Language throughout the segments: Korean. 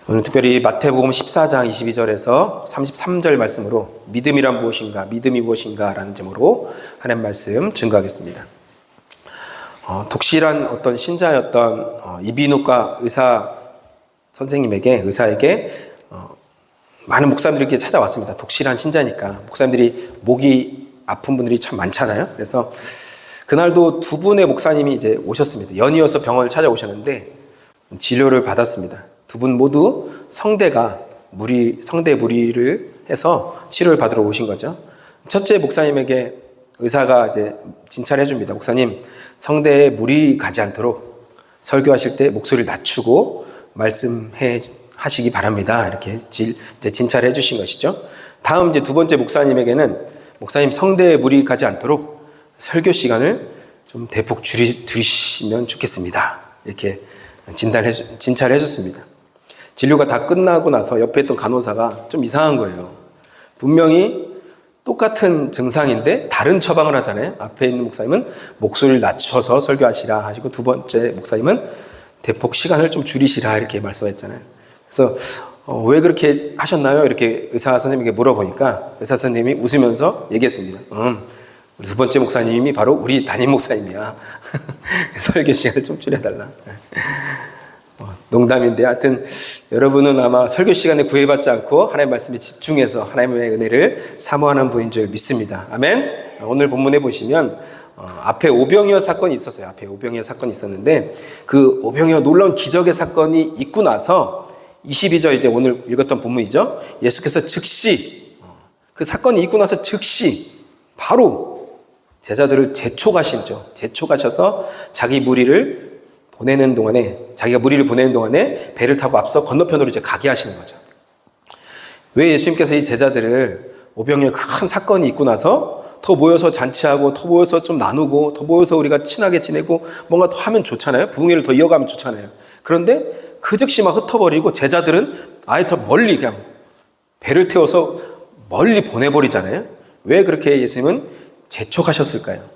오늘 특별히 마태복음 14장 22절에서 33절 말씀으로 믿음이란 무엇인가, 믿음이 무엇인가 라는 제목으로 하나님 말씀 증거하겠습니다. 독실한 어떤 신자였던 이비인후과 의사에게 많은 목사님들이 찾아왔습니다. 독실한 신자니까. 목사님들이 목이 아픈 분들이 참 많잖아요. 그래서 그날도 두 분의 목사님이 이제 오셨습니다. 연이어서 병원을 찾아오셨는데 진료를 받았습니다. 두 분 모두 성대 무리를 해서 치료를 받으러 오신 거죠. 첫째 목사님에게 의사가 이제 진찰해 줍니다. 목사님, 성대에 물이 가지 않도록 설교하실 때 목소리를 낮추고 말씀하시기 바랍니다. 이렇게 이제 진찰해 주신 것이죠. 다음 이제 두 번째 목사님에게는 목사님, 성대에 물이 가지 않도록 설교 시간을 좀 대폭 줄이시면 좋겠습니다. 이렇게 진찰해 줬습니다. 진료가 다 끝나고 나서 옆에 있던 간호사가 좀 이상한 거예요. 분명히 똑같은 증상인데 다른 처방을 하잖아요. 앞에 있는 목사님은 목소리를 낮춰서 설교하시라 하시고, 두 번째 목사님은 대폭 시간을 좀 줄이시라 이렇게 말씀했잖아요. 그래서 왜 그렇게 하셨나요? 이렇게 의사 선생님에게 물어보니까 의사 선생님이 웃으면서 얘기했습니다. 두 번째 목사님이 바로 우리 담임 목사님이야. 설교 시간을 좀 줄여달라. 농담인데, 하여튼 여러분은 아마 설교 시간에 구애받지 않고 하나님의 말씀에 집중해서 하나님의 은혜를 사모하는 분인 줄 믿습니다. 아멘. 오늘 본문에 보시면 앞에 오병이어 사건이 있었어요. 앞에 오병이어 사건이 있었는데 그 오병이어 놀라운 기적의 사건이 있고 나서 22절, 이제 오늘 읽었던 본문이죠. 예수께서 즉시, 그 사건이 있고 나서 즉시 바로 제자들을 재촉하셔서 자기가 무리를 보내는 동안에 배를 타고 앞서 건너편으로 이제 가게 하시는 거죠. 왜 예수님께서 이 제자들을 오병이어 큰 사건이 있고 나서 더 모여서 잔치하고, 더 모여서 좀 나누고, 더 모여서 우리가 친하게 지내고 뭔가 더 하면 좋잖아요. 부흥회를 더 이어가면 좋잖아요. 그런데 그 즉시 막 흩어버리고 제자들은 아예 더 멀리 그냥 배를 태워서 멀리 보내버리잖아요. 왜 그렇게 예수님은 재촉하셨을까요?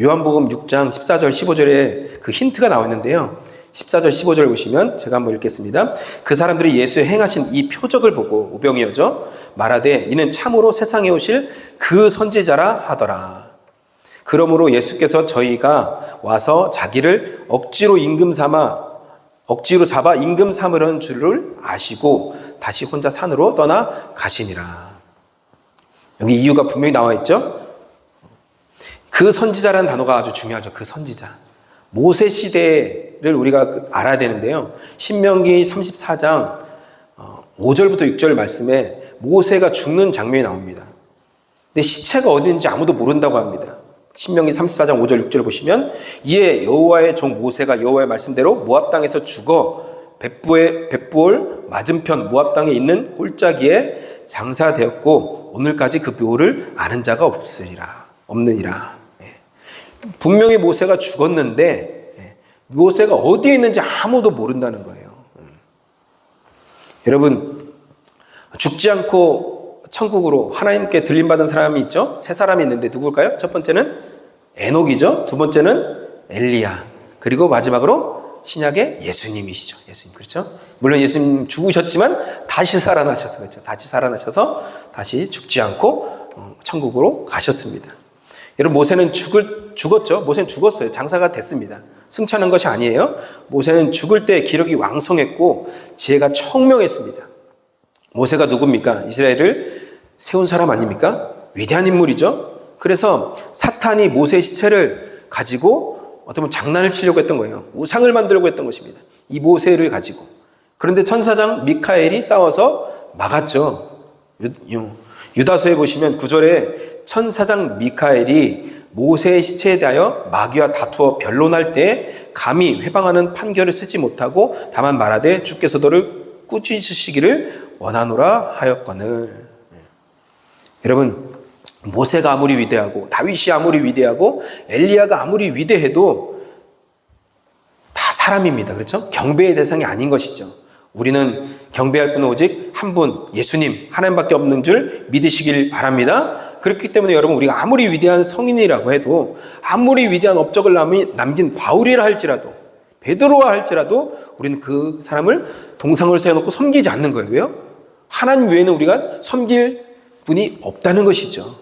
요한복음 6장 14절 15절에 그 힌트가 나와 있는데요. 14절 15절을 보시면 제가 한번 읽겠습니다. 그 사람들이 예수의 행하신 이 표적을 보고, 오병이어죠, 말하되 이는 참으로 세상에 오실 그 선지자라 하더라. 그러므로 예수께서 저희가 와서 자기를 억지로 잡아 임금 삼으려는 줄을 아시고 다시 혼자 산으로 떠나 가시니라. 여기 이유가 분명히 나와 있죠. 그 선지자라는 단어가 아주 중요하죠. 그 선지자. 모세 시대를 우리가 알아야 되는데요. 신명기 34장 5절부터 6절 말씀에 모세가 죽는 장면이 나옵니다. 근데 시체가 어디 있는지 아무도 모른다고 합니다. 신명기 34장 5절 6절 보시면, 이에 여호와의 종 모세가 여호와의 말씀대로 모압 땅에서 죽어 벳부올 맞은편 모압 땅에 있는 골짜기에 장사되었고 오늘까지 그 묘를 아는 자가 없느니라. 분명히 모세가 죽었는데 모세가 어디에 있는지 아무도 모른다는 거예요. 여러분, 죽지 않고 천국으로 하나님께 들림받은 사람이 있죠. 세 사람이 있는데 누굴까요? 첫 번째는 에녹이죠. 두 번째는 엘리야. 그리고 마지막으로 신약의 예수님이시죠. 예수님, 그렇죠? 물론 예수님 죽으셨지만 다시 살아나셔서, 그렇죠? 다시 살아나셔서 다시 죽지 않고 천국으로 가셨습니다. 여러분, 모세는 죽었죠. 모세는 죽었어요. 장사가 됐습니다. 승천한 것이 아니에요. 모세는 죽을 때 기력이 왕성했고 지혜가 청명했습니다. 모세가 누굽니까? 이스라엘을 세운 사람 아닙니까? 위대한 인물이죠. 그래서 사탄이 모세의 시체를 가지고 어떻게 보면 장난을 치려고 했던 거예요. 우상을 만들려고 했던 것입니다. 이 모세를 가지고. 그런데 천사장 미카엘이 싸워서 막았죠. 유다서에 보시면 9절에 천사장 미카엘이 모세의 시체에 대하여 마귀와 다투어 변론할 때 감히 회방하는 판결을 쓰지 못하고 다만 말하되 주께서 너를 꾸짖으시기를 원하노라 하였거늘. 여러분, 모세가 아무리 위대하고 다윗이 아무리 위대하고 엘리야가 아무리 위대해도 다 사람입니다. 그렇죠? 경배의 대상이 아닌 것이죠. 우리는 경배할 분은 오직 한 분, 예수님, 하나님밖에 없는 줄 믿으시길 바랍니다. 그렇기 때문에 여러분, 우리가 아무리 위대한 성인이라고 해도, 아무리 위대한 업적을 남긴 바울이라 할지라도, 베드로와 할지라도 우리는 그 사람을 동상을 세워놓고 섬기지 않는 거예요. 왜요? 하나님 외에는 우리가 섬길 분이 없다는 것이죠.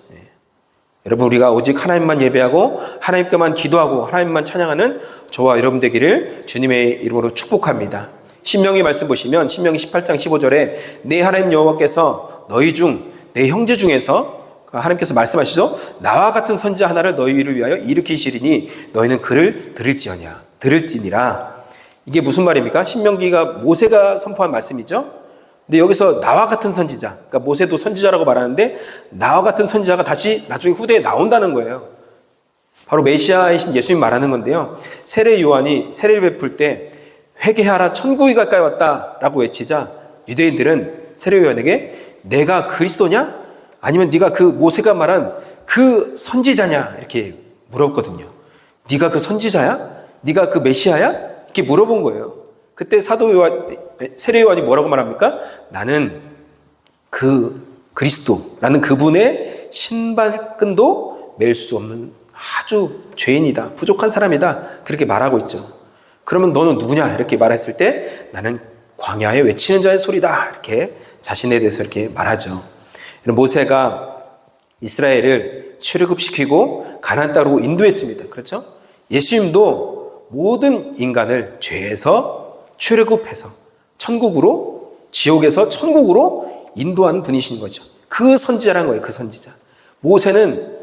여러분, 우리가 오직 하나님만 예배하고 하나님께만 기도하고 하나님만 찬양하는 저와 여러분 되기를 주님의 이름으로 축복합니다. 신명기 말씀 보시면 신명기 18장 15절에 내 하나님 여호와께서 너희 중 내 형제 중에서 하나님께서 말씀하시죠. 나와 같은 선지자 하나를 너희를 위하여 일으키시리니 너희는 그를 들을지니라. 이게 무슨 말입니까? 신명기가 모세가 선포한 말씀이죠. 근데 여기서 나와 같은 선지자, 그러니까 모세도 선지자라고 말하는데 나와 같은 선지자가 다시 나중에 후대에 나온다는 거예요. 바로 메시아이신 예수님 말하는 건데요. 세례 요한이 세례를 베풀 때 회개하라 천국이 가까이 왔다라고 외치자 유대인들은 세례 요한에게 내가 그리스도냐? 아니면 네가 그 모세가 말한 그 선지자냐? 이렇게 물었거든요. 네가 그 선지자야? 네가 그 메시아야? 이렇게 물어본 거예요. 그때 사도 요한, 세례 요한이 뭐라고 말합니까? 나는 그 그리스도라는 그분의 신발끈도 맬 수 없는 아주 죄인이다. 부족한 사람이다. 그렇게 말하고 있죠. 그러면 너는 누구냐? 이렇게 말했을 때 나는 광야에 외치는 자의 소리다. 이렇게 자신에 대해서 이렇게 말하죠. 모세가 이스라엘을 출애굽시키고 가나안 땅으로 인도했습니다. 그렇죠? 예수님도 모든 인간을 죄에서 출애굽해서 천국으로, 지옥에서 천국으로 인도하는 분이신 거죠. 그 선지자란 거예요. 그 선지자. 모세는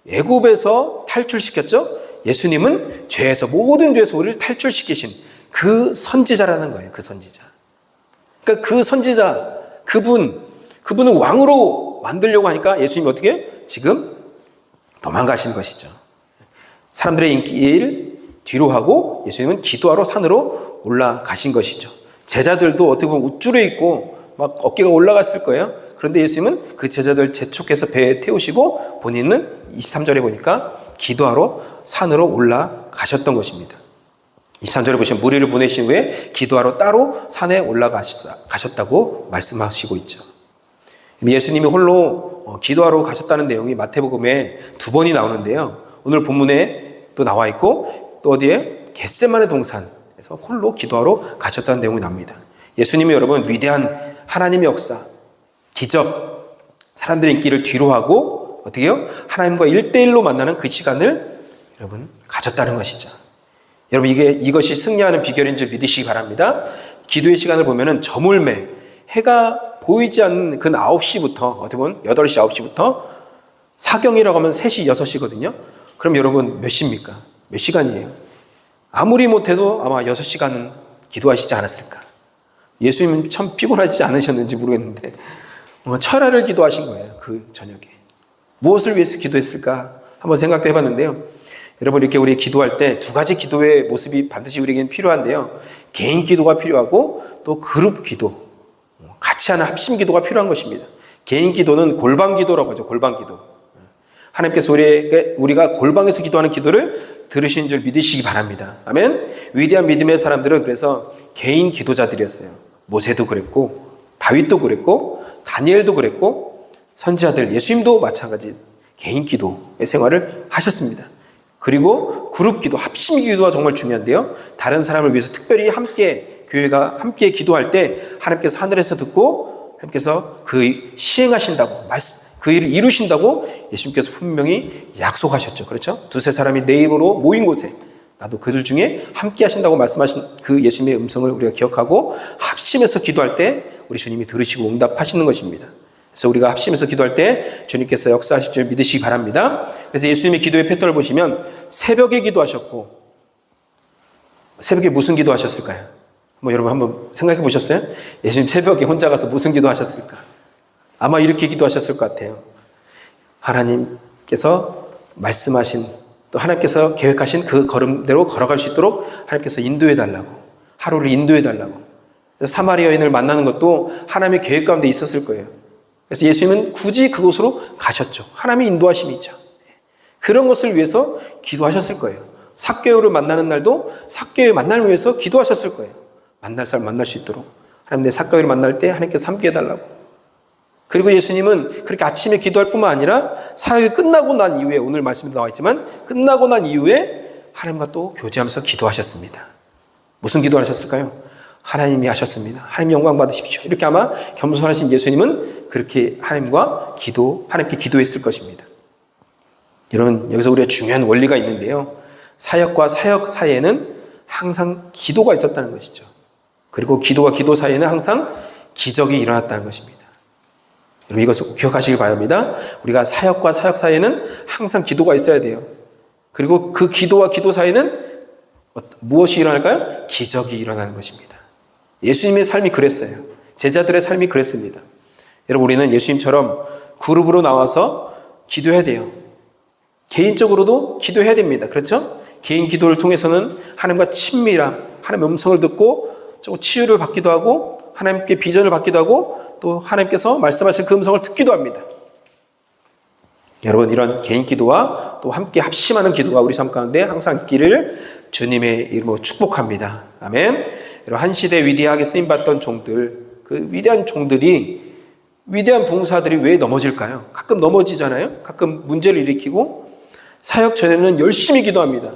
애굽에서 탈출시켰죠. 예수님은 죄에서, 모든 죄에서 우리를 탈출시키신 그 선지자라는 거예요. 그 선지자. 그러니까 그 선지자, 그분은 왕으로 만들려고 하니까 예수님이 어떻게 해요? 지금 도망가신 것이죠. 사람들의 인기를 뒤로 하고 예수님은 기도하러 산으로 올라가신 것이죠. 제자들도 어떻게 보면 우쭐해 있고 막 어깨가 올라갔을 거예요. 그런데 예수님은 그 제자들 재촉해서 배에 태우시고 본인은 23절에 보니까 기도하러 산으로 올라가셨던 것입니다. 23절에 보시면 무리를 보내신 후에 기도하러 따로 산에 올라가셨다고 말씀하시고 있죠. 예수님이 홀로 기도하러 가셨다는 내용이 마태복음에 2번이 나오는데요. 오늘 본문에 또 나와 있고 또 어디에? 겟세마네 동산에서 홀로 기도하러 가셨다는 내용이 나옵니다. 예수님이 여러분 위대한 하나님의 역사, 기적, 사람들의 인기를 뒤로 하고 어떻게 해요? 하나님과 1대1로 만나는 그 시간을 여러분 가졌다는 것이죠. 여러분 이것이 승리하는 비결인 줄 믿으시기 바랍니다. 기도의 시간을 보면은 저물매, 해가 보이지 않는 그 9시부터 어떻게 보면 8시, 9시부터 사경이라고 하면 3시, 6시거든요. 그럼 여러분 몇 시입니까? 몇 시간이에요? 아무리 못해도 아마 6시간은 기도하시지 않았을까? 예수님은 참 피곤하지 않으셨는지 모르겠는데 철야를 기도하신 거예요. 그 저녁에. 무엇을 위해서 기도했을까? 한번 생각도 해봤는데요. 여러분 이렇게 우리 기도할 때 2가지 기도의 모습이 반드시 우리에게는 필요한데요. 개인 기도가 필요하고 또 그룹 기도, 같이 하는 합심 기도가 필요한 것입니다. 개인 기도는 골방 기도라고 하죠. 골방 기도. 하나님께서 우리가 골방에서 기도하는 기도를 들으신 줄 믿으시기 바랍니다. 아멘. 위대한 믿음의 사람들은 그래서 개인 기도자들이었어요. 모세도 그랬고 다윗도 그랬고 다니엘도 그랬고 선지자들, 예수님도 마찬가지 개인 기도의 생활을 하셨습니다. 그리고 그룹 기도, 합심 기도가 정말 중요한데요. 다른 사람을 위해서 특별히 함께, 교회가 함께 기도할 때 하나님께서 하늘에서 듣고 하나님께서 그 시행하신다고, 그 일을 이루신다고 예수님께서 분명히 약속하셨죠. 그렇죠? 2-3사람이 내 이름으로 모인 곳에 나도 그들 중에 함께 하신다고 말씀하신 그 예수님의 음성을 우리가 기억하고 합심해서 기도할 때 우리 주님이 들으시고 응답하시는 것입니다. 그래서 우리가 합심해서 기도할 때 주님께서 역사하실 줄 믿으시기 바랍니다. 그래서 예수님의 기도의 패턴을 보시면 새벽에 기도하셨고, 새벽에 무슨 기도하셨을까요? 여러분 한번 생각해 보셨어요? 예수님 새벽에 혼자 가서 무슨 기도하셨을까? 아마 이렇게 기도하셨을 것 같아요. 하나님께서 말씀하신, 또 하나님께서 계획하신 그 걸음대로 걸어갈 수 있도록 하나님께서 인도해 달라고, 하루를 인도해 달라고. 사마리아 여인을 만나는 것도 하나님의 계획 가운데 있었을 거예요. 그래서 예수님은 굳이 그곳으로 가셨죠. 하나님의 인도하심이죠. 그런 것을 위해서 기도하셨을 거예요. 삭개오를 만나는 날도 삭개오의 만남을 위해서 기도하셨을 거예요. 만날 사람 만날 수 있도록. 하나님 내 삭개오를 만날 때 하나님께서 함께 해달라고. 그리고 예수님은 그렇게 아침에 기도할 뿐만 아니라 사역이 끝나고 난 이후에, 오늘 말씀에 나와 있지만 끝나고 난 이후에 하나님과 또 교제하면서 기도하셨습니다. 무슨 기도를 하셨을까요? 하나님이 하셨습니다. 하나님 영광 받으십시오. 이렇게 아마 겸손하신 예수님은 그렇게 하나님께 기도했을 것입니다. 여러분, 여기서 우리가 중요한 원리가 있는데요. 사역과 사역 사이에는 항상 기도가 있었다는 것이죠. 그리고 기도와 기도 사이에는 항상 기적이 일어났다는 것입니다. 여러분, 이것을 기억하시길 바랍니다. 우리가 사역과 사역 사이에는 항상 기도가 있어야 돼요. 그리고 그 기도와 기도 사이에는 무엇이 일어날까요? 기적이 일어나는 것입니다. 예수님의 삶이 그랬어요. 제자들의 삶이 그랬습니다. 여러분, 우리는 예수님처럼 그룹으로 나와서 기도해야 돼요. 개인적으로도 기도해야 됩니다. 그렇죠? 개인 기도를 통해서는 하나님과 친밀함, 하나님의 음성을 듣고 치유를 받기도 하고 하나님께 비전을 받기도 하고 또 하나님께서 말씀하신 그 음성을 듣기도 합니다. 여러분, 이런 개인 기도와 또 함께 합심하는 기도가 우리 삶 가운데 항상 있기를 주님의 이름으로 축복합니다. 아멘. 여러분, 한 시대 위대하게 쓰임받던 종들, 그 위대한 종들이, 위대한 부흥사들이 왜 넘어질까요? 가끔 넘어지잖아요. 가끔 문제를 일으키고 사역 전에는 열심히 기도합니다.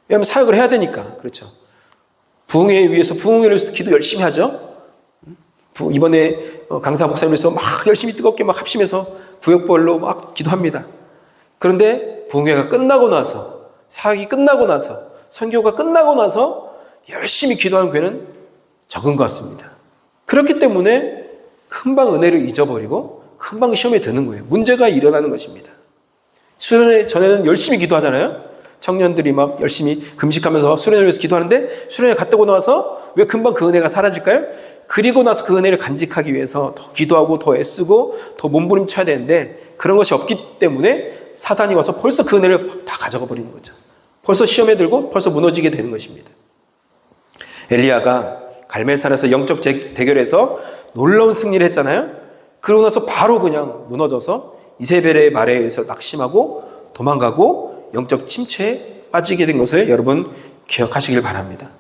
왜냐하면 사역을 해야 되니까. 그렇죠. 부흥회를 위해서 기도 열심히 하죠. 이번에 강사 목사님께서 막 열심히 뜨겁게 막 합심해서 구역별로 막 기도합니다. 그런데 부흥회가 끝나고 나서, 사역이 끝나고 나서, 선교가 끝나고 나서 열심히 기도하는 교회는 적은 것 같습니다. 그렇기 때문에 금방 은혜를 잊어버리고 금방 시험에 드는 거예요. 문제가 일어나는 것입니다. 수련회 전에는 열심히 기도하잖아요. 청년들이 막 열심히 금식하면서 수련회를 위해서 기도하는데 수련회 갔다 오고 나서 왜 금방 그 은혜가 사라질까요? 그리고 나서 그 은혜를 간직하기 위해서 더 기도하고 더 애쓰고 더 몸부림쳐야 되는데 그런 것이 없기 때문에 사단이 와서 벌써 그 은혜를 다 가져가 버리는 거죠. 벌써 시험에 들고 벌써 무너지게 되는 것입니다. 엘리야가 갈멜산에서 영적 대결에서 놀라운 승리를 했잖아요. 그러고 나서 바로 그냥 무너져서 이세벨의 말에 의해서 낙심하고 도망가고 영적 침체에 빠지게 된 것을 여러분 기억하시길 바랍니다.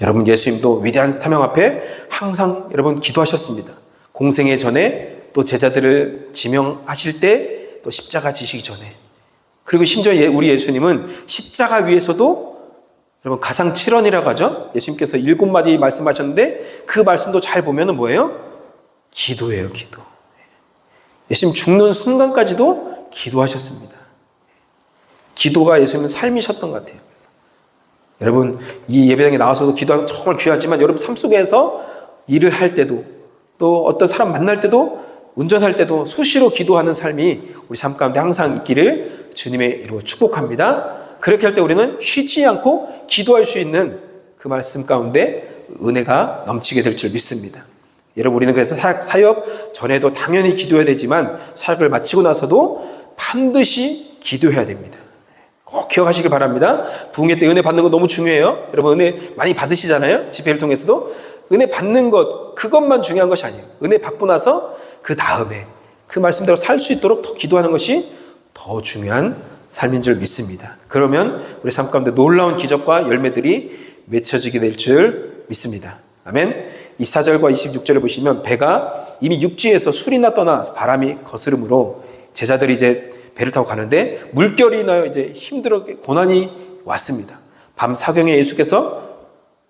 여러분, 예수님도 위대한 사명 앞에 항상 여러분 기도하셨습니다. 공생애 전에 또 제자들을 지명하실 때 또 십자가 지시기 전에, 그리고 심지어 우리 예수님은 십자가 위에서도 여러분 가상칠언이라고 하죠. 예수님께서 7마디 말씀하셨는데 그 말씀도 잘 보면은 뭐예요? 기도예요, 기도. 예수님 죽는 순간까지도 기도하셨습니다. 기도가 예수님은 삶이셨던 것 같아요. 그래서 여러분, 이 예배당에 나와서도 기도하는 정말 귀하지만 여러분 삶 속에서 일을 할 때도 또 어떤 사람 만날 때도 운전할 때도 수시로 기도하는 삶이 우리 삶 가운데 항상 있기를 주님의 이름으로 축복합니다. 그렇게 할 때 우리는 쉬지 않고 기도할 수 있는 그 말씀 가운데 은혜가 넘치게 될 줄 믿습니다. 여러분, 우리는 그래서 사역 전에도 당연히 기도해야 되지만 사역을 마치고 나서도 반드시 기도해야 됩니다. 꼭 기억하시길 바랍니다. 부흥회 때 은혜 받는 거 너무 중요해요. 여러분, 은혜 많이 받으시잖아요. 집회를 통해서도. 은혜 받는 것, 그것만 중요한 것이 아니에요. 은혜 받고 나서 그 다음에 그 말씀대로 살 수 있도록 더 기도하는 것이 더 중요한 삶인 줄 믿습니다. 그러면 우리 삶 가운데 놀라운 기적과 열매들이 맺혀지게 될 줄 믿습니다. 아멘. 24절과 26절을 보시면 배가 이미 육지에서 술이나 떠나 바람이 거스름으로 제자들이 이제 배를 타고 가는데 물결이 나요. 이제 힘들어 고난이 왔습니다. 밤 사경에 예수께서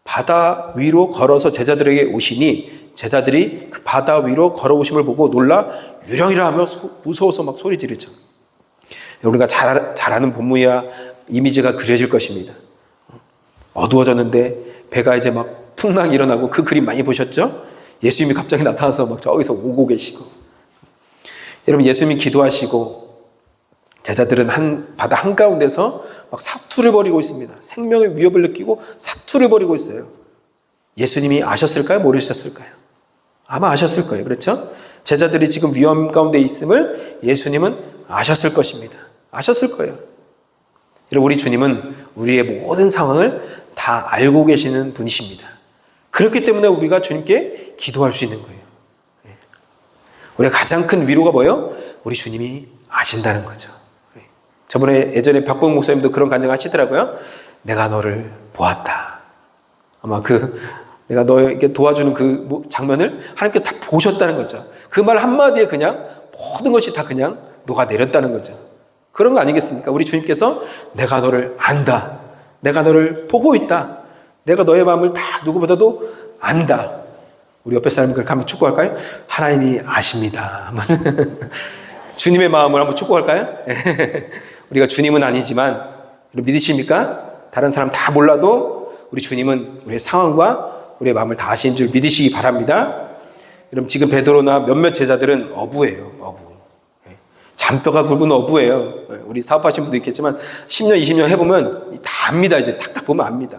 바다 위로 걸어서 제자들에게 오시니 제자들이 그 바다 위로 걸어오심을 보고 놀라 유령이라 하며 무서워서 막 소리 지르죠. 우리가 잘 아는 본문이야 이미지가 그려질 것입니다. 어두워졌는데 배가 이제 막 풍랑 일어나고 그 그림 많이 보셨죠? 예수님이 갑자기 나타나서 막 저기서 오고 계시고. 여러분, 예수님이 기도하시고 제자들은 바다 한가운데서 막 사투를 벌이고 있습니다. 생명의 위협을 느끼고 사투를 벌이고 있어요. 예수님이 아셨을까요? 모르셨을까요? 아마 아셨을 거예요. 그렇죠? 제자들이 지금 위험 가운데 있음을 예수님은 아셨을 것입니다. 아셨을 거예요. 여러분, 우리 주님은 우리의 모든 상황을 다 알고 계시는 분이십니다. 그렇기 때문에 우리가 주님께 기도할 수 있는 거예요. 우리가 가장 큰 위로가 뭐예요? 우리 주님이 아신다는 거죠. 저번에 예전에 박봉 목사님도 그런 간증 하시더라고요. 내가 너를 보았다. 아마 내가 너에게 도와주는 그 장면을 하나님께 다 보셨다는 거죠. 그 말 한마디에 그냥 모든 것이 다 그냥 녹아내렸다는 거죠. 그런 거 아니겠습니까? 우리 주님께서 내가 너를 안다. 내가 너를 보고 있다. 내가 너의 마음을 다 누구보다도 안다. 우리 옆에 사람들 한번 축구할까요? 하나님이 아십니다. 주님의 마음을 한번 축구할까요? 우리가 주님은 아니지만 믿으십니까? 다른 사람 다 몰라도 우리 주님은 우리의 상황과 우리의 마음을 다 아시는 줄 믿으시기 바랍니다. 여러분 지금 베드로나 몇몇 제자들은 어부예요. 어부. 잔뼈가 굵은 어부예요. 우리 사업하신 분도 있겠지만 10년 20년 해보면 다 압니다. 이제 탁탁 보면 압니다.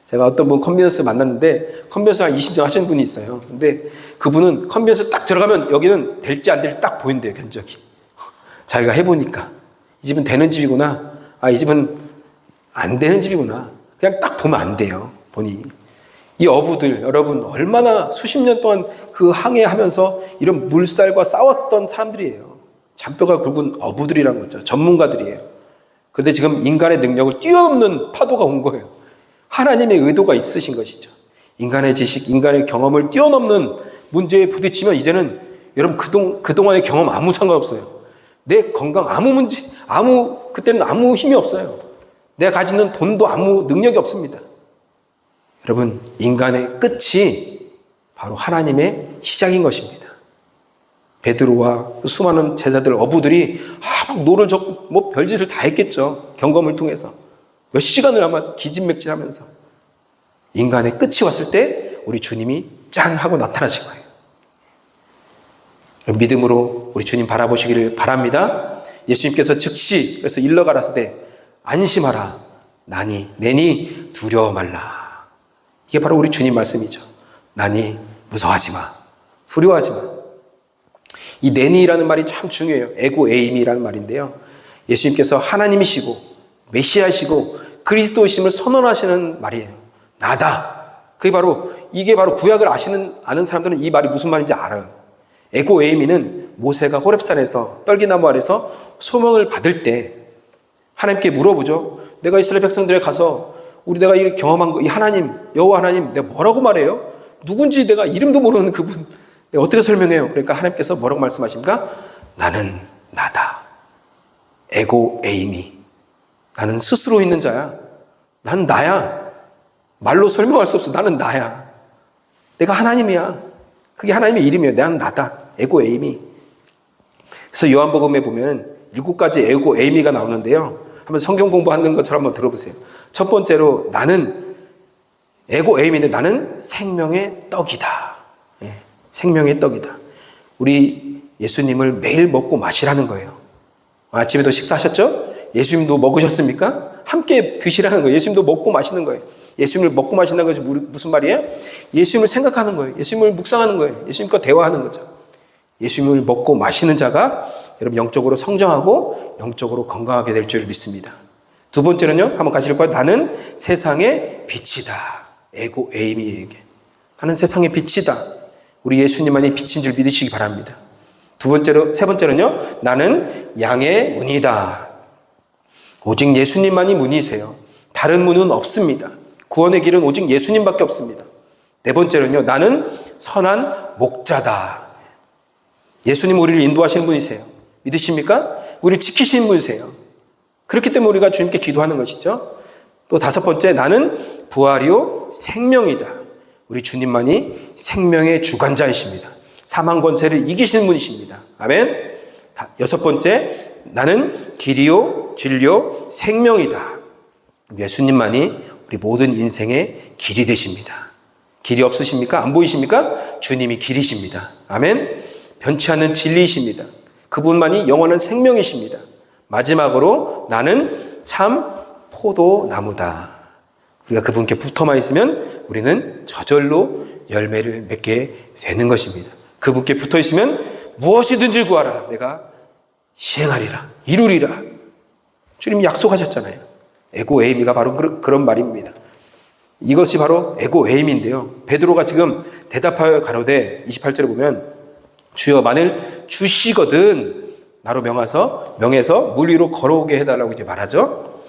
제가 어떤 분 컨비너스 만났는데 컨비너스 한 20년 하시는 분이 있어요. 근데 그분은 컨비너스 딱 들어가면 여기는 될지 안 될지 딱 보인대요. 견적이. 자기가 해보니까 이 집은 되는 집이구나. 이 집은 안 되는 집이구나. 그냥 딱 보면 안 돼요. 보니. 이 어부들 여러분 얼마나 수십 년 동안 그 항해하면서 이런 물살과 싸웠던 사람들이에요. 잔뼈가 굵은 어부들이란 거죠. 전문가들이에요. 그런데 지금 인간의 능력을 뛰어넘는 파도가 온 거예요. 하나님의 의도가 있으신 것이죠. 인간의 지식, 인간의 경험을 뛰어넘는 문제에 부딪히면 이제는 여러분 그동안의 경험 아무 상관없어요. 내 건강 그때는 아무 힘이 없어요. 내가 가지는 돈도 아무 능력이 없습니다. 여러분, 인간의 끝이 바로 하나님의 시작인 것입니다. 베드로와 수많은 제자들, 어부들이 노를 젓고 별짓을 다 했겠죠. 경험을 통해서. 몇 시간을 아마 기진맥진하면서. 인간의 끝이 왔을 때 우리 주님이 짠 하고 나타나신 거예요. 믿음으로 우리 주님 바라보시기를 바랍니다. 예수님께서 즉시 그래서 일러 가라사대 안심하라 내니 두려워 말라. 이게 바로 우리 주님 말씀이죠. 나니 무서워하지 마. 두려워하지 마. 이 내니라는 말이 참 중요해요. 에고 에임이라는 말인데요. 예수님께서 하나님이시고 메시아이시고 그리스도이심을 선언하시는 말이에요. 나다. 이게 바로 구약을 아는 사람들은 이 말이 무슨 말인지 알아요. 에고 에이미는 모세가 호렙산에서 떨기나무 아래서 소명을 받을 때 하나님께 물어보죠. 내가 이스라엘 백성들에 가서 내가 이 경험한 거, 이 하나님, 여호와 하나님, 내가 뭐라고 말해요? 누군지 내가 이름도 모르는 그분, 내가 어떻게 설명해요? 그러니까 하나님께서 뭐라고 말씀하십니까? 나는 나다. 에고 에이미. 나는 스스로 있는 자야. 난 나야. 말로 설명할 수 없어. 나는 나야. 내가 하나님이야. 그게 하나님의 이름이에요. 나는 나다. 에고 에이미. 그래서 요한복음에 보면 7가지 에고 에이미가 나오는데요. 한번 성경 공부하는 것처럼 한번 들어보세요. 첫 번째로 나는 에고 에이미인데 나는 생명의 떡이다. 생명의 떡이다. 우리 예수님을 매일 먹고 마시라는 거예요. 아침에도 식사하셨죠? 예수님도 먹으셨습니까? 함께 드시라는 거예요. 예수님도 먹고 마시는 거예요. 예수님을 먹고 마신다는 것이 무슨 말이에요? 예수님을 생각하는 거예요. 예수님을 묵상하는 거예요. 예수님과 대화하는 거죠. 예수님을 먹고 마시는 자가 여러분 영적으로 성장하고 영적으로 건강하게 될 줄 믿습니다. 두 번째는요. 한번 같이 읽어요. 나는 세상의 빛이다. 에고 에이미에게. 나는 세상의 빛이다. 우리 예수님만이 빛인 줄 믿으시기 바랍니다. 세 번째는요. 나는 양의 문이다. 오직 예수님만이 문이세요. 다른 문은 없습니다. 구원의 길은 오직 예수님밖에 없습니다. 네 번째는요. 나는 선한 목자다. 예수님 우리를 인도하시는 분이세요. 믿으십니까? 우리를 지키시는 분이세요. 그렇기 때문에 우리가 주님께 기도하는 것이죠. 또 다섯 번째, 나는 부활이요 생명이다. 우리 주님만이 생명의 주관자이십니다. 사망 권세를 이기시는 분이십니다. 아멘. 여섯 번째, 나는 길이요 진리요 생명이다. 예수님만이 우리 모든 인생의 길이 되십니다. 길이 없으십니까? 안 보이십니까? 주님이 길이십니다. 아멘. 변치 않는 진리이십니다. 그분만이 영원한 생명이십니다. 마지막으로 나는 참 포도나무다. 우리가 그분께 붙어만 있으면 우리는 저절로 열매를 맺게 되는 것입니다. 그분께 붙어 있으면 무엇이든지 구하라. 내가 시행하리라. 이루리라. 주님이 약속하셨잖아요. 에고 에이미가 바로 그런 말입니다. 이것이 바로 에고 에이미인데요. 베드로가 지금 대답하여 가로되 28절에 보면 주여 만일 주시거든 나로 명해서 물 위로 걸어오게 해달라고 이제 말하죠.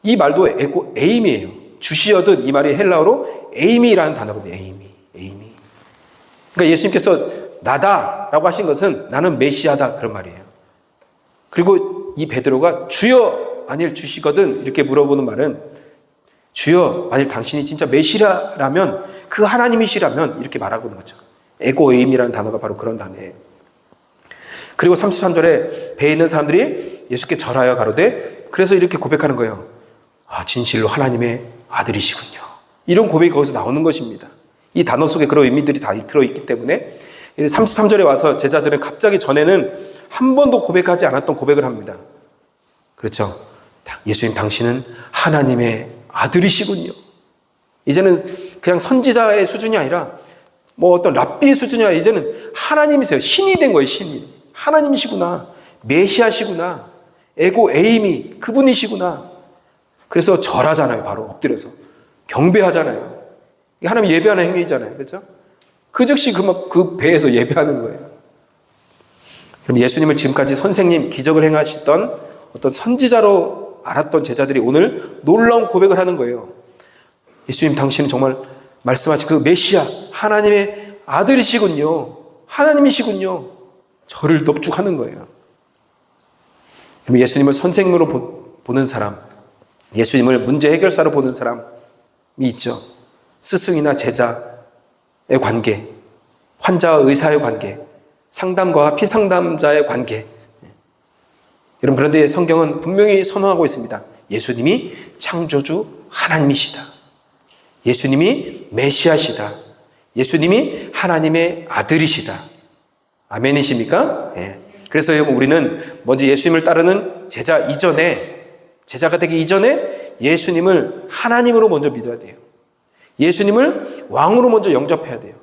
이 말도 에고 에이미예요. 주시거든 이 말이 헬라어로 에이미라는 단어거든요. 에이미. 그러니까 예수님께서 나다라고 하신 것은 나는 메시아다 그런 말이에요. 그리고 이 베드로가 주여 만일 주시거든 이렇게 물어보는 말은 주여, 만일 당신이 진짜 메시아라면, 그 하나님이시라면 이렇게 말하고 있는 거죠. 에고에임이라는 단어가 바로 그런 단어예요. 그리고 33절에 배에 있는 사람들이 예수께 절하여 가로되, 그래서 이렇게 고백하는 거예요. 아, 진실로 하나님의 아들이시군요. 이런 고백이 거기서 나오는 것입니다. 이 단어 속에 그런 의미들이 다 들어있기 때문에 33절에 와서 제자들은 갑자기 전에는 한 번도 고백하지 않았던 고백을 합니다. 그렇죠. 예수님, 당신은 하나님의 아들이시군요. 이제는 그냥 선지자의 수준이 아니라 뭐 어떤 랍비의 수준이 아니라 이제는 하나님이세요. 신이 된 거예요. 신이. 하나님이시구나. 메시아시구나. 에고 에임이 그분이시구나. 그래서 절하잖아요. 바로 엎드려서. 경배하잖아요. 이게 하나님 예배하는 행위잖아요. 그렇죠? 그 즉시 그 배에서 예배하는 거예요. 그럼 예수님을 지금까지 선생님, 기적을 행하시던 어떤 선지자로 알았던 제자들이 오늘 놀라운 고백을 하는 거예요. 예수님, 당신은 정말 말씀하신 그 메시아, 하나님의 아들이시군요. 하나님이시군요. 저를 넙죽하는 거예요. 그럼 예수님을 선생님으로 보는 사람, 예수님을 문제 해결사로 보는 사람이 있죠. 스승이나 제자의 관계, 환자와 의사의 관계, 상담가와 피상담자의 관계. 여러분, 그런데 성경은 분명히 선언하고 있습니다. 예수님이 창조주 하나님이시다. 예수님이 메시아시다. 예수님이 하나님의 아들이시다. 아멘이십니까? 예. 그래서 여러분, 우리는 먼저 예수님을 따르는 제자가 되기 이전에 예수님을 하나님으로 먼저 믿어야 돼요. 예수님을 왕으로 먼저 영접해야 돼요.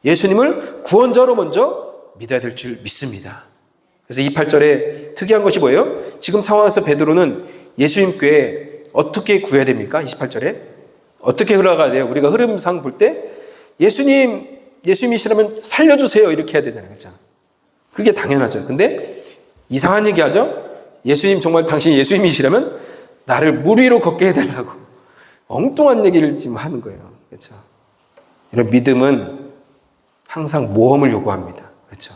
예수님을 구원자로 먼저 믿어야 될 줄 믿습니다. 그래서 28절에 특이한 것이 뭐예요? 지금 상황에서 베드로는 예수님께 어떻게 구해야 됩니까? 28절에 어떻게 흘러가야 돼요? 우리가 흐름상 볼 때 예수님이시라면 살려주세요 이렇게 해야 되잖아요. 그렇죠? 그게 당연하죠. 근데 이상한 얘기 하죠? 예수님, 정말 당신이 예수님이시라면 나를 물 위로 걷게 해달라고 엉뚱한 얘기를 지금 하는 거예요. 그렇죠? 이런 믿음은 항상 모험을 요구합니다. 그렇죠?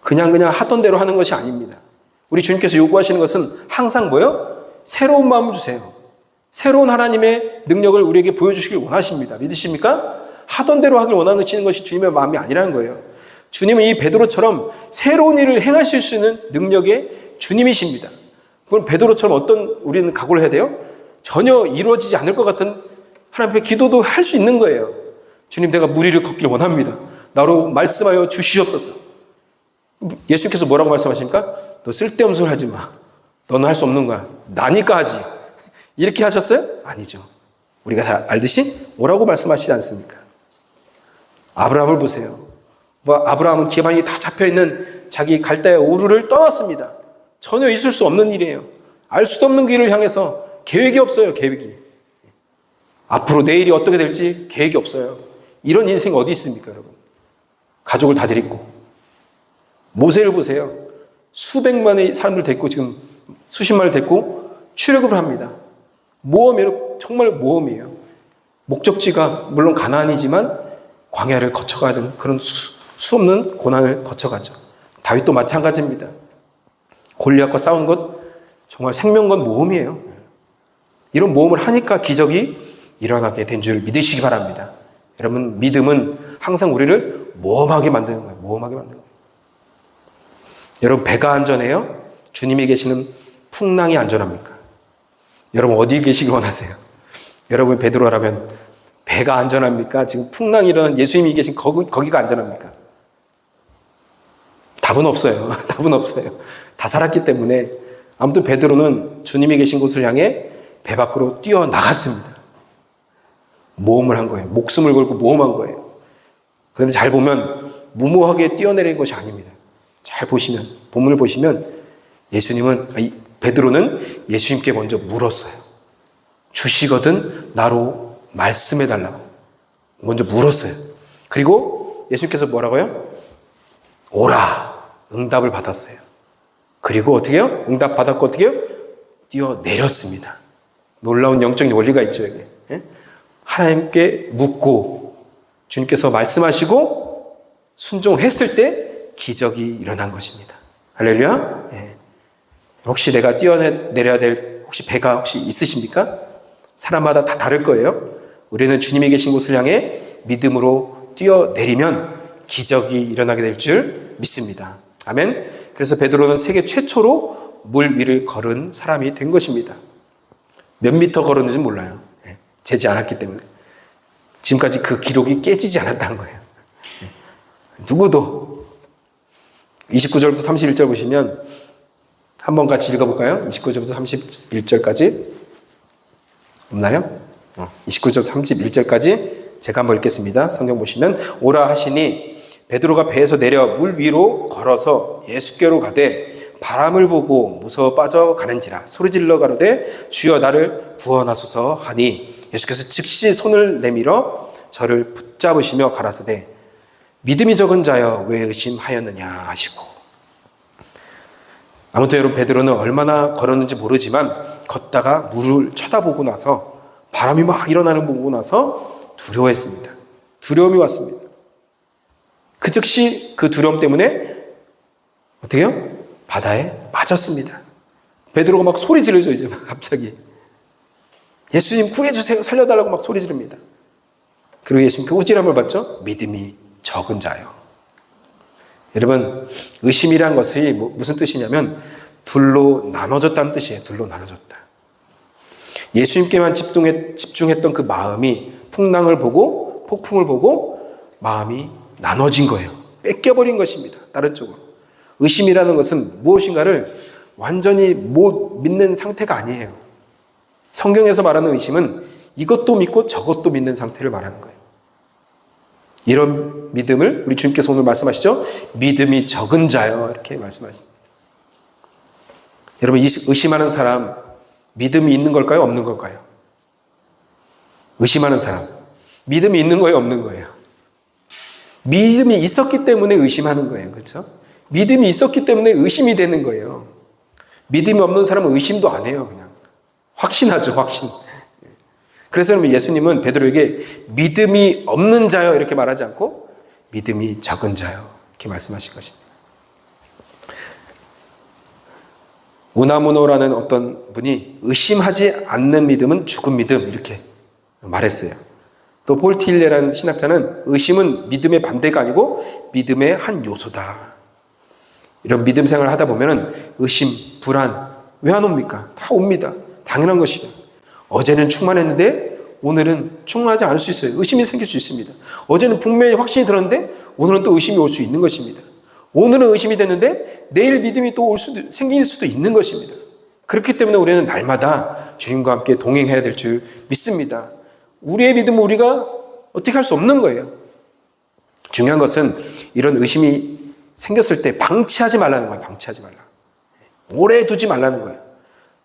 그냥 하던 대로 하는 것이 아닙니다. 우리 주님께서 요구하시는 것은 항상 뭐예요? 새로운 마음을 주세요. 새로운 하나님의 능력을 우리에게 보여주시길 원하십니다. 믿으십니까? 하던 대로 하길 원하시는 것이 주님의 마음이 아니라는 거예요. 주님은 이 베드로처럼 새로운 일을 행하실 수 있는 능력의 주님이십니다. 그럼 베드로처럼 우리는 각오를 해야 돼요? 전혀 이루어지지 않을 것 같은 하나님 앞에 기도도 할 수 있는 거예요. 주님, 내가 물 위를 걷길 원합니다. 나로 말씀하여 주시옵소서. 예수님께서 뭐라고 말씀하십니까? 너 쓸데없는 소리 하지 마. 너는 할 수 없는 거야. 나니까 하지. 이렇게 하셨어요? 아니죠. 우리가 다 알듯이 뭐라고 말씀하시지 않습니까? 아브라함을 보세요. 아브라함은 기반이 다 잡혀있는 자기 갈대아 우르를 떠났습니다. 전혀 있을 수 없는 일이에요. 알 수도 없는 길을 향해서 계획이 없어요. 계획이. 앞으로 내일이 어떻게 될지 계획이 없어요. 이런 인생이 어디 있습니까, 여러분? 가족을 다 데리고. 모세를 보세요. 수백만의 사람들 데리고 지금 수십만을 데리고 출애굽을 합니다. 모험이에요. 정말 모험이에요. 목적지가 물론 가나안이지만 광야를 거쳐가야 되는 그런 수없는 고난을 거쳐가죠. 다윗도 마찬가지입니다. 골리앗과 싸우는 것 정말 생명건 모험이에요. 이런 모험을 하니까 기적이 일어나게 된 줄 믿으시기 바랍니다. 여러분, 믿음은 항상 우리를 모험하게 만드는 거예요. 모험하게 만드는 거예요. 여러분, 배가 안전해요? 주님이 계시는 풍랑이 안전합니까? 여러분, 어디 계시길 원하세요? 여러분, 베드로라면 배가 안전합니까? 지금 풍랑이 일어난 예수님이 계신 거기가 안전합니까? 답은 없어요. 답은 없어요. 다 살았기 때문에. 아무튼 베드로는 주님이 계신 곳을 향해 배 밖으로 뛰어나갔습니다. 모험을 한 거예요. 목숨을 걸고 모험한 거예요. 그런데 잘 보면 무모하게 뛰어내린 것이 아닙니다. 잘 보시면, 본문을 보시면 베드로는 예수님께 먼저 물었어요. 주시거든 나로 말씀해달라고 먼저 물었어요. 그리고 예수님께서 뭐라고요? 오라. 응답을 받았어요. 그리고 어떻게 해요? 응답 받았고 어떻게 해요? 뛰어내렸습니다. 놀라운 영적인 원리가 있죠, 여기. 하나님께 묻고 주님께서 말씀하시고 순종했을 때 기적이 일어난 것입니다. 할렐루야. 혹시 내가 뛰어내려야 될 혹시 배가 혹시 있으십니까? 사람마다 다 다를 거예요. 우리는 주님이 계신 곳을 향해 믿음으로 뛰어내리면 기적이 일어나게 될 줄 믿습니다. 아멘. 그래서 베드로는 세계 최초로 물 위를 걸은 사람이 된 것입니다. 몇 미터 걸었는지 몰라요. 재지 않았기 때문에. 지금까지 그 기록이 깨지지 않았다는 거예요. 누구도. 29절부터 31절 보시면 한번 같이 읽어볼까요? 29절부터 31절까지 없나요? 29절 31절까지 제가 한번 읽겠습니다. 성경 보시면 오라 하시니 베드로가 배에서 내려 물 위로 걸어서 예수께로 가되 바람을 보고 무서워 빠져가는지라 소리질러 가로되 주여 나를 구원하소서 하니 예수께서 즉시 손을 내밀어 저를 붙잡으시며 가라사대 믿음이 적은 자여 왜 의심하였느냐 하시고. 아무튼 여러분 베드로는 얼마나 걸었는지 모르지만 걷다가 물을 쳐다보고 나서 바람이 막 일어나는 거 보고 나서 두려워했습니다. 두려움이 왔습니다. 그 즉시 그 두려움 때문에 어떻게 해요? 바다에 빠졌습니다. 베드로가 막 소리 지르죠. 이제 막 갑자기 예수님 구해주세요 살려달라고 막 소리 지릅니다. 그리고 예수님 그 우질함을 받죠. 믿음이 적은 자요. 여러분 의심이란 것이 무슨 뜻이냐면 둘로 나눠졌다는 뜻이에요. 둘로 나눠졌다. 예수님께만 집중했던 그 마음이 풍랑을 보고 폭풍을 보고 마음이 나눠진 거예요. 뺏겨버린 것입니다. 다른 쪽으로. 의심이라는 것은 무엇인가를 완전히 못 믿는 상태가 아니에요. 성경에서 말하는 의심은 이것도 믿고 저것도 믿는 상태를 말하는 거예요. 이런 믿음을 우리 주님께서 오늘 말씀하시죠. 믿음이 적은 자요 이렇게 말씀하십니다. 여러분 의심하는 사람 믿음이 있는 걸까요? 없는 걸까요? 의심하는 사람 믿음이 있는 거예요? 없는 거예요? 믿음이 있었기 때문에 의심하는 거예요. 그렇죠? 믿음이 있었기 때문에 의심이 되는 거예요. 믿음이 없는 사람은 의심도 안 해요. 그냥 확신하죠. 확신. 그래서 여러분 예수님은 베드로에게 믿음이 없는 자요 이렇게 말하지 않고 믿음이 적은 자요 이렇게 말씀하신 것입니다. 우나무노라는 어떤 분이 의심하지 않는 믿음은 죽은 믿음 이렇게 말했어요. 또 폴티일레라는 신학자는 의심은 믿음의 반대가 아니고 믿음의 한 요소다. 이런 믿음 생활을 하다 보면 의심, 불안 왜 안 옵니까? 다 옵니다. 당연한 것이죠. 어제는 충만했는데 오늘은 충만하지 않을 수 있어요. 의심이 생길 수 있습니다. 어제는 분명히 확신이 들었는데 오늘은 또 의심이 올 수 있는 것입니다. 오늘은 의심이 됐는데 내일 믿음이 또 생길 수도 있는 것입니다. 그렇기 때문에 우리는 날마다 주님과 함께 동행해야 될 줄 믿습니다. 우리의 믿음은 우리가 어떻게 할 수 없는 거예요. 중요한 것은 이런 의심이 생겼을 때 방치하지 말라는 거예요. 방치하지 말라. 오래 두지 말라는 거예요.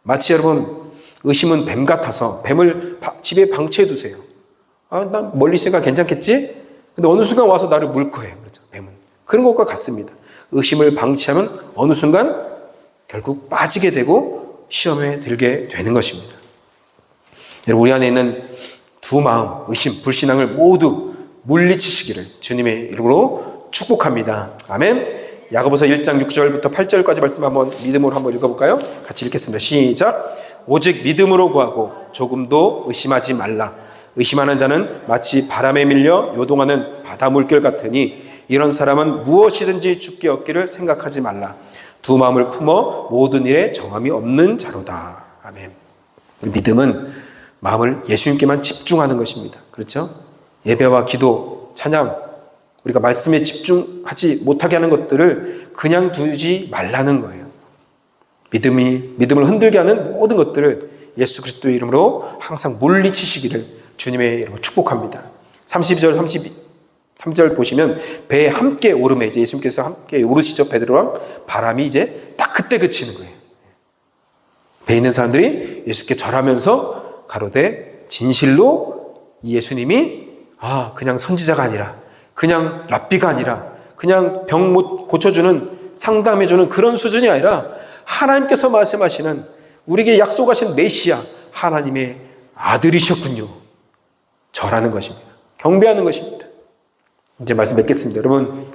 마치 여러분 의심은 뱀 같아서 뱀을 집에 방치해 두세요. 난 멀리 있으니까 괜찮겠지? 근데 어느 순간 와서 나를 물 거예요. 그렇죠? 뱀은. 그런 것과 같습니다. 의심을 방치하면 어느 순간 결국 빠지게 되고 시험에 들게 되는 것입니다. 여러분 우리 안에 있는 두 마음, 의심, 불신앙을 모두 물리치시기를 주님의 이름으로 축복합니다. 아멘. 야고보서 1장 6절부터 8절까지 말씀 한번 믿음으로 한번 읽어볼까요? 같이 읽겠습니다. 시작. 오직 믿음으로 구하고 조금도 의심하지 말라. 의심하는 자는 마치 바람에 밀려 요동하는 바다 물결 같으니 이런 사람은 무엇이든지 죽게 얻기를 생각하지 말라. 두 마음을 품어 모든 일에 정함이 없는 자로다. 아멘. 믿음은 마음을 예수님께만 집중하는 것입니다. 그렇죠? 예배와 기도, 찬양, 우리가 말씀에 집중하지 못하게 하는 것들을 그냥 두지 말라는 거예요. 믿음을 흔들게 하는 모든 것들을 예수 그리스도의 이름으로 항상 물리치시기를 주님의 이름으로 축복합니다. 32절, 33절 보시면 배에 함께 오름에 이제 예수님께서 함께 오르시죠. 베드로랑 바람이 이제 딱 그때 그치는 거예요. 배에 있는 사람들이 예수께 절하면서 가로되 진실로 이 예수님이 그냥 선지자가 아니라 그냥 랍비가 아니라 그냥 병 못 고쳐주는 상담해주는 그런 수준이 아니라 하나님께서 말씀하시는 우리에게 약속하신 메시아 하나님의 아들이셨군요. 절하는 것입니다. 경배하는 것입니다. 이제 말씀 맺겠습니다. 여러분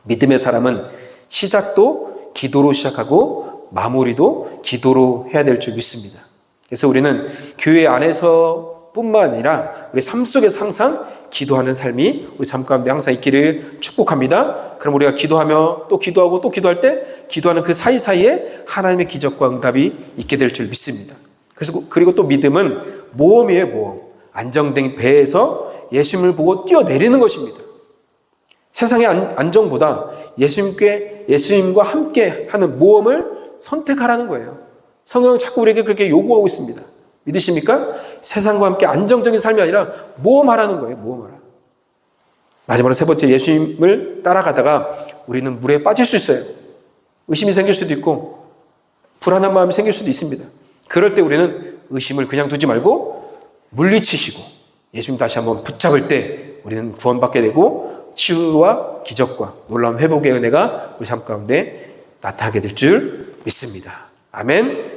믿음의 사람은 시작도 기도로 시작하고 마무리도 기도로 해야 될 줄 믿습니다. 그래서 우리는 교회 안에서 뿐만 아니라 우리 삶 속에서 항상 기도하는 삶이 우리 삶 가운데 항상 있기를 축복합니다. 그럼 우리가 기도하며 또 기도하고 또 기도할 때 기도하는 그 사이사이에 하나님의 기적과 응답이 있게 될 줄 믿습니다. 그리고 또 믿음은 모험이에요, 모험. 안정된 배에서 예수님을 보고 뛰어내리는 것입니다. 세상의 안정보다 예수님과 함께 하는 모험을 선택하라는 거예요. 성경은 자꾸 우리에게 그렇게 요구하고 있습니다. 믿으십니까? 세상과 함께 안정적인 삶이 아니라 모험하라는 거예요. 모험하라. 마지막으로 세 번째, 예수님을 따라가다가 우리는 물에 빠질 수 있어요. 의심이 생길 수도 있고 불안한 마음이 생길 수도 있습니다. 그럴 때 우리는 의심을 그냥 두지 말고 물리치시고 예수님 다시 한번 붙잡을 때 우리는 구원받게 되고 치유와 기적과 놀라운 회복의 은혜가 우리 삶 가운데 나타나게 될 줄 믿습니다. 아멘.